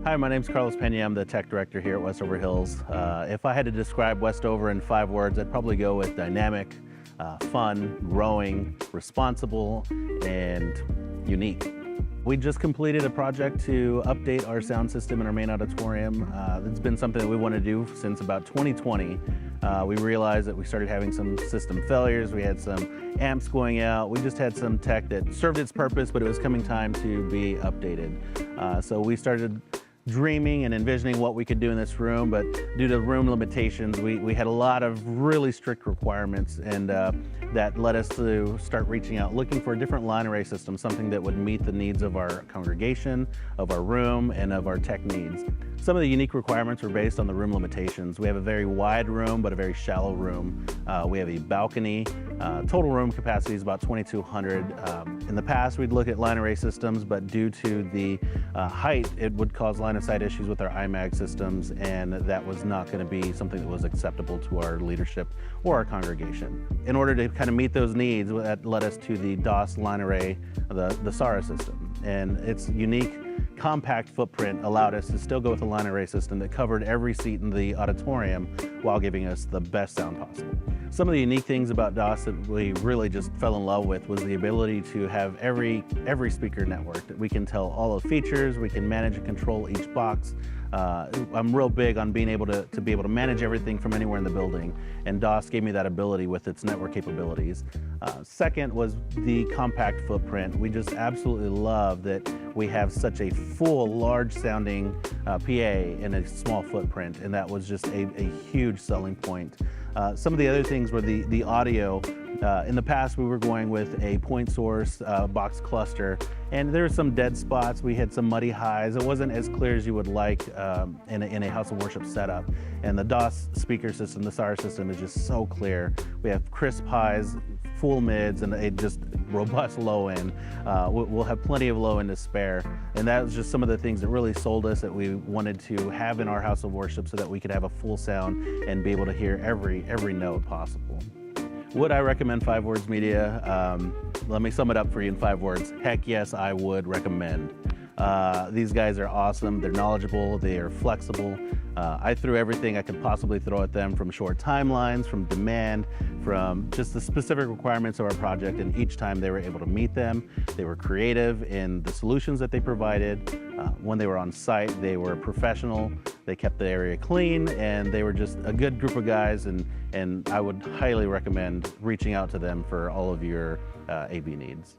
Hi, my name's Carlos Pena. I'm the tech director here at Westover Hills. If I had to describe Westover in 5 words, I'd probably go with dynamic, fun, growing, responsible, and unique. We just completed a project to update our sound system in our main auditorium. It's been something that we want to do since about 2020. We realized that we started having some system failures. We had some amps going out. We just had some tech that served its purpose, but it was coming time to be updated. So we started dreaming and envisioning what we could do in this room, but due to room limitations, we had a lot of really strict requirements, and that led us to start reaching out, looking for a different line array system, something that would meet the needs of our congregation, of our room, and of our tech needs. Some of the unique requirements were based on the room limitations. We have a very wide room, but a very shallow room. We have a balcony. Total room capacity is about 2,200. In the past, we'd look at line array systems, but due to the height, it would cause line of sight issues with our IMAG systems, and that was not going to be something that was acceptable to our leadership or our congregation. In order to kind of meet those needs, that led us to the DOS line array, the SARA system, and its unique compact footprint allowed us to still go with a line array system that covered every seat in the auditorium while giving us the best sound possible. Some of the unique things about DOS that we really just fell in love with was the ability to have every speaker network, that we can tell all the features, we can manage and control each box. I'm real big on being able to be able to manage everything from anywhere in the building, and DOS gave me that ability with its network capabilities. Second was the compact footprint. We just absolutely love that we have such a full, large sounding PA in a small footprint, and that was just a huge selling point. Some of the other things were the audio. In the past, we were going with a point source box cluster, and there were some dead spots. We had some muddy highs. It wasn't as clear as you would like in a house of worship setup. And the DOS speaker system, the SAR system, is just so clear. We have crisp highs, full mids, and a just robust low end. We'll have plenty of low end to spare. And that was just some of the things that really sold us, that we wanted to have in our house of worship so that we could have a full sound and be able to hear every note possible. Would I recommend 5 Words Media? Let me sum it up for you in 5 words. Heck yes, I would recommend. These guys are awesome. They're knowledgeable. They are flexible. I threw everything I could possibly throw at them, from short timelines, from demand, from just the specific requirements of our project, and each time they were able to meet them. They were creative in the solutions that they provided. When they were on site, they were professional. They kept the area clean, and they were just a good group of guys, and I would highly recommend reaching out to them for all of your AV needs.